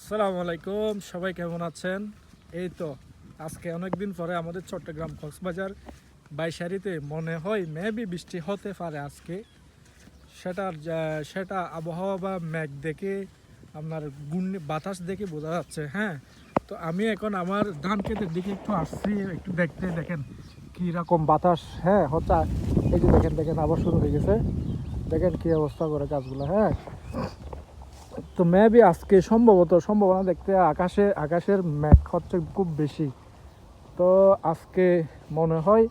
আসসালামু আলাইকুম, সবাই কেমন আছেন? এই তো আজকে অনেকদিন পরে আমাদের চট্টগ্রাম কক্সবাজার বাইশারিতে মনে হয় মেবি বৃষ্টি হতে পারে আজকে। সেটা আবহাওয়া বা মেঘ দেখে আপনার বাতাস দেখে বোঝা যাচ্ছে। হ্যাঁ, তো আমি এখন আমার ধান ক্ষেতের দিকে একটু আসছি, একটু দেখতে দেখেন কী রকম বাতাস। হ্যাঁ হচ্ছে, এই যে দেখেন দেখেন আবার শুরু হয়ে গেছে, দেখেন কী অবস্থা করে গাছগুলো। হ্যাঁ, তো মেবি আজকে সম্ভাবনা দেখতে আকাশের মেঘ হচ্ছে খুব বেশি। তো আজকে মনে হয়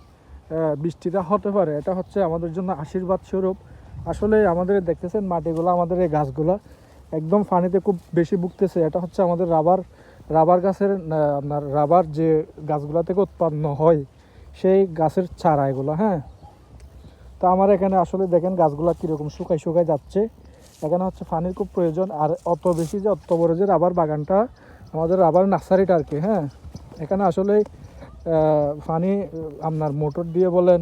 বৃষ্টিটা হতে পারে। এটা হচ্ছে আমাদের জন্য আশীর্বাদ স্বরূপ। আসলে আমাদের দেখতেছেন মাটিগুলো, আমাদের এই গাছগুলো একদম পানিতে খুব বেশি ভুগতেছে। এটা হচ্ছে আমাদের রাবার গাছের আপনার রাবার যে গাছগুলো থেকে উৎপন্ন হয় সেই গাছের চারা এগুলো। হ্যাঁ, তো আমার এখানে আসলে দেখেন গাছগুলো কীরকম শুকায় যাচ্ছে। এখানে হচ্ছে পানির খুব প্রয়োজন, আর অত বেশি যে অত বড় যে রাবার বাগানটা, আমাদের রাবার নার্সারিটা আর কি। হ্যাঁ, এখানে আসলে পানি আপনার মোটর দিয়ে বলেন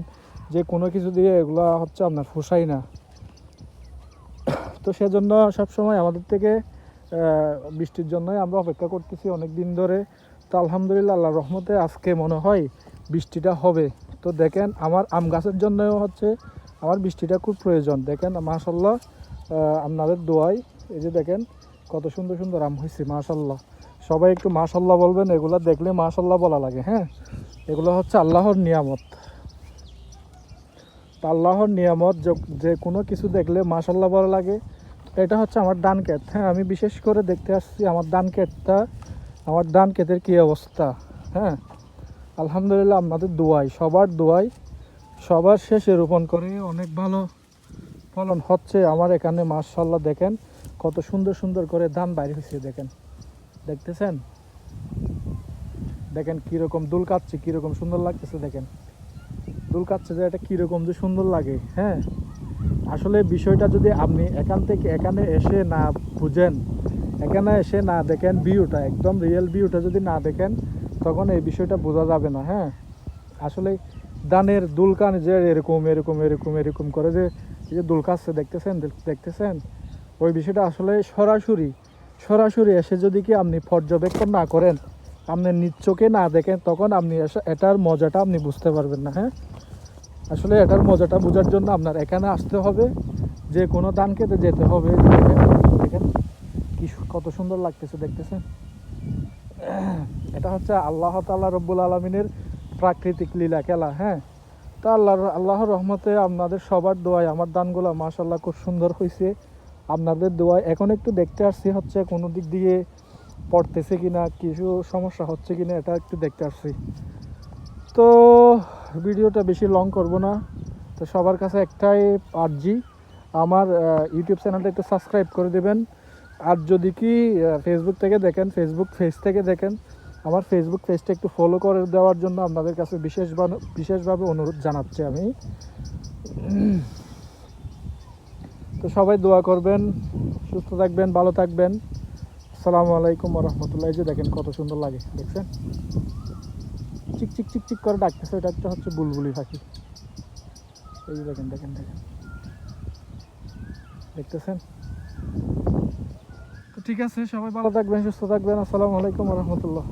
যে কোনো কিছু দিয়ে এগুলো হচ্ছে আপনার ফুসাই না। তো সেজন্য সবসময় আমাদের থেকে বৃষ্টির জন্যই আমরা অপেক্ষা করতেছি অনেক দিন ধরে। তো আলহামদুলিল্লাহ, আল্লাহর রহমতে আজকে মনে হয় বৃষ্টিটা হবে। তো দেখেন আমার আম গাছের জন্যও হচ্ছে আমার বৃষ্টিটা খুব প্রয়োজন। দেখেন মাশাল্লাহ, আপনাদের দোয়ায় এই যে দেখেন কত সুন্দর সুন্দর আম হয়েছে মাশাল্লাহ। সবাই একটু মাশাল্লাহ বলবেন, এগুলো দেখলে মাশাল্লাহ বলা লাগে। হ্যাঁ, এগুলো হচ্ছে আল্লাহর নিয়ামত। আল্লাহর নিয়ামত, যে কোনো কিছু দেখলে মাশাল্লাহ বলা লাগে। এটা হচ্ছে আমার ধান ক্ষেত। হ্যাঁ, আমি বিশেষ করে দেখতে আসছি আমার আমার ধান ক্ষেতের কী অবস্থা। হ্যাঁ, আলহামদুলিল্লাহ আপনাদের দোয়াই, সবার শেষে রোপণ করে অনেক ভালো ফলন হচ্ছে আমার এখানে মাশাল্লাহ। দেখেন কত সুন্দর সুন্দর করে ধান বাইরে হয়েছে, দেখতেছেন দেখেন কীরকম দুল কাটছে, কীরকম সুন্দর লাগতেছে। দেখেন দুল কাটছে যে এটা কীরকম যে সুন্দর লাগে। হ্যাঁ, আসলে বিষয়টা যদি আপনি এখানে এসে না বুঝেন, এখানে এসে না দেখেন ভিউটা, একদম রিয়েল ভিউটা যদি না দেখেন, তখন এই বিষয়টা বোঝা যাবে না। হ্যাঁ, আসলে ধানের দুলকান যে এরকম এরকম এরকম এরকম করে যে এই যে দুলকাচ্ছে দেখতেছেন ওই বিষয়টা আসলে সরাসরি এসে যদি কি আপনি পর্যবেক্ষণ না করেন, আপনি নিজ চোখে না দেখেন, তখন আপনি এটার মজাটা আপনি বুঝতে পারবেন না। হ্যাঁ, আসলে এটার মজাটা বোঝার জন্য আপনার এখানে আসতে হবে, যে কোনো ধান খেতে যেতে হবে। দেখেন কি কত সুন্দর লাগতেছে, দেখতেছেন। এটা হচ্ছে আল্লাহ তাআলা রব্বুল আলামিনের প্রাকৃতিক লীলা খেলা। হ্যাঁ, তো আল্লাহর রহমতে আপনাদের সবার দোয়ায় আমার ধানগুলো মাশাল্লাহ খুব সুন্দর হয়েছে। আপনাদের দোয়ায় এখন একটু দেখতে আসছি হচ্ছে কোনো দিক দিয়ে পড়তেছে কিনা, কিছু সমস্যা হচ্ছে কিনা, এটা একটু দেখতে আসছি। তো ভিডিওটা বেশি লং করব না। তো সবার কাছে একটাই আর্জি, আমার ইউটিউব চ্যানেলটা একটু সাবস্ক্রাইব করে দেবেন। আর যদি কি ফেসবুক থেকে দেখেন, ফেসবুক পেজ থেকে দেখেন, আমার ফেসবুক পেজটা একটু ফলো করে দেওয়ার জন্য আপনাদের কাছে বিশেষভাবে অনুরোধ জানাচ্ছি আমি। তো সবাই দোয়া করবেন, সুস্থ থাকবেন, ভালো থাকবেন। আসসালামু আলাইকুম ওয়া রাহমাতুল্লাহ। এই যে দেখেন কত সুন্দর লাগে, দেখছেন চিক চিক চিক চিক করে ডাকতেছে, এটা একটা হচ্ছে বুলবুলি পাখি। এই যে দেখেন দেখেন দেখেন, দেখতেছেন। তো ঠিক আছে, সবাই ভালো থাকবেন, সুস্থ থাকবেন। আসসালামু আলাইকুম ওয়া রাহমাতুল্লাহ।